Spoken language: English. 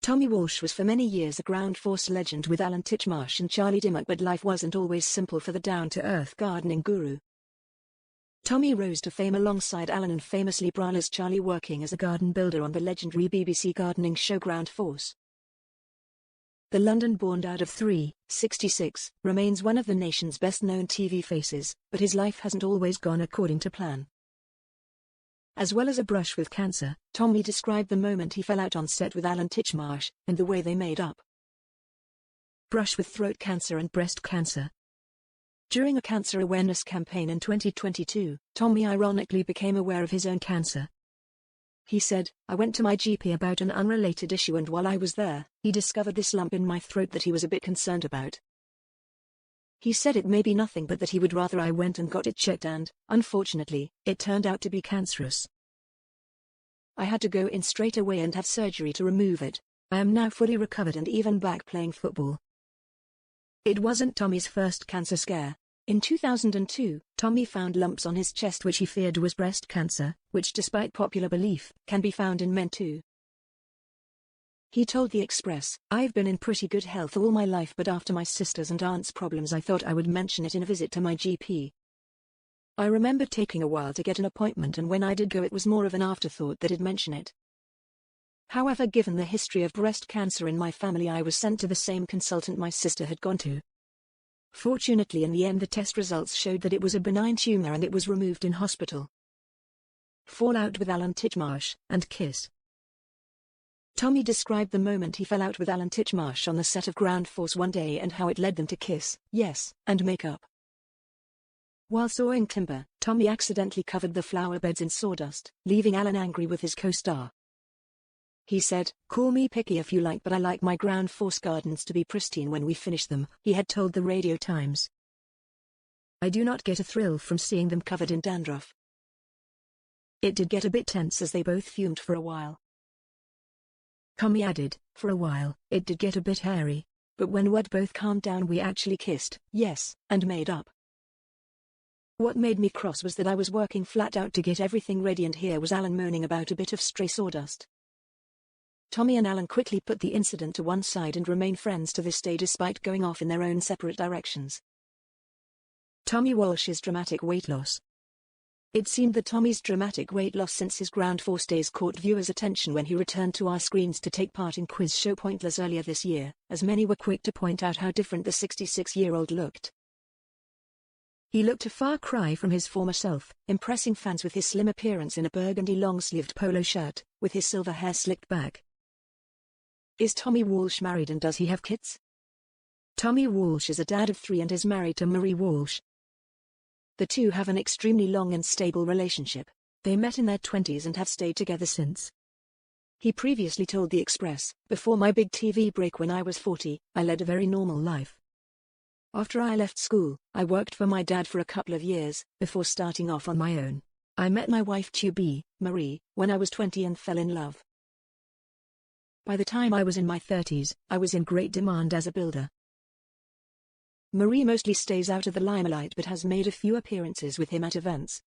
Tommy Walsh was for many years a ground force legend with Alan Titchmarsh and Charlie Dimmock, but life wasn't always simple for the down-to-earth gardening guru. Tommy rose to fame alongside Alan and famously braless Charlie, working as a garden builder on the legendary BBC gardening show Ground Force. The London-born dad of three, 66, remains one of the nation's best-known TV faces, but his life hasn't always gone according to plan. As well as a brush with cancer, Tommy described the moment he fell out on set with Alan Titchmarsh, and the way they made up. Brush with throat cancer and breast cancer. During a cancer awareness campaign in 2022, Tommy ironically became aware of his own cancer. He said, "I went to my GP about an unrelated issue, and while I was there, he discovered this lump in my throat that he was a bit concerned about. He said it may be nothing, but that he would rather I went and got it checked, and, unfortunately, it turned out to be cancerous. I had to go in straight away and have surgery to remove it. I am now fully recovered and even back playing football." It wasn't Tommy's first cancer scare. In 2002, Tommy found lumps on his chest which he feared was breast cancer, which despite popular belief, can be found in men too. He told The Express, "I've been in pretty good health all my life, but after my sister's and aunt's problems I thought I would mention it in a visit to my GP. I remember taking a while to get an appointment, and when I did go it was more of an afterthought that I'd mention it. However, given the history of breast cancer in my family, I was sent to the same consultant my sister had gone to. Fortunately, in the end the test results showed that it was a benign tumor and it was removed in hospital." Fallout with Alan Titchmarsh and kiss. Tommy described the moment he fell out with Alan Titchmarsh on the set of Ground Force one day and how it led them to kiss, yes, and make up. While sawing timber, Tommy accidentally covered the flower beds in sawdust, leaving Alan angry with his co-star. He said, "Call me picky if you like, but I like my Ground Force gardens to be pristine when we finish them," he had told the Radio Times. "I do not get a thrill from seeing them covered in dandruff." It did get a bit tense as they both fumed for a while. Tommy added, "For a while, it did get a bit hairy. But when we'd both calmed down we actually kissed, yes, and made up. What made me cross was that I was working flat out to get everything ready, and here was Alan moaning about a bit of stray sawdust." Tommy and Alan quickly put the incident to one side and remain friends to this day despite going off in their own separate directions. Tommy Walsh's dramatic weight loss. It seemed that Tommy's dramatic weight loss since his Ground Force days caught viewers' attention when he returned to our screens to take part in quiz show Pointless earlier this year, as many were quick to point out how different the 66-year-old looked. He looked a far cry from his former self, impressing fans with his slim appearance in a burgundy long-sleeved polo shirt, with his silver hair slicked back. Is Tommy Walsh married and does he have kids? Tommy Walsh is a dad of three and is married to Marie Walsh. The two have an extremely long and stable relationship. They met in their 20s and have stayed together since. He previously told The Express, "Before my big TV break when I was 40, I led a very normal life. After I left school, I worked for my dad for a couple of years, before starting off on my own. I met my wife to-be, Marie, when I was 20 and fell in love. By the time I was in my 30s, I was in great demand as a builder." Marie mostly stays out of the limelight but has made a few appearances with him at events.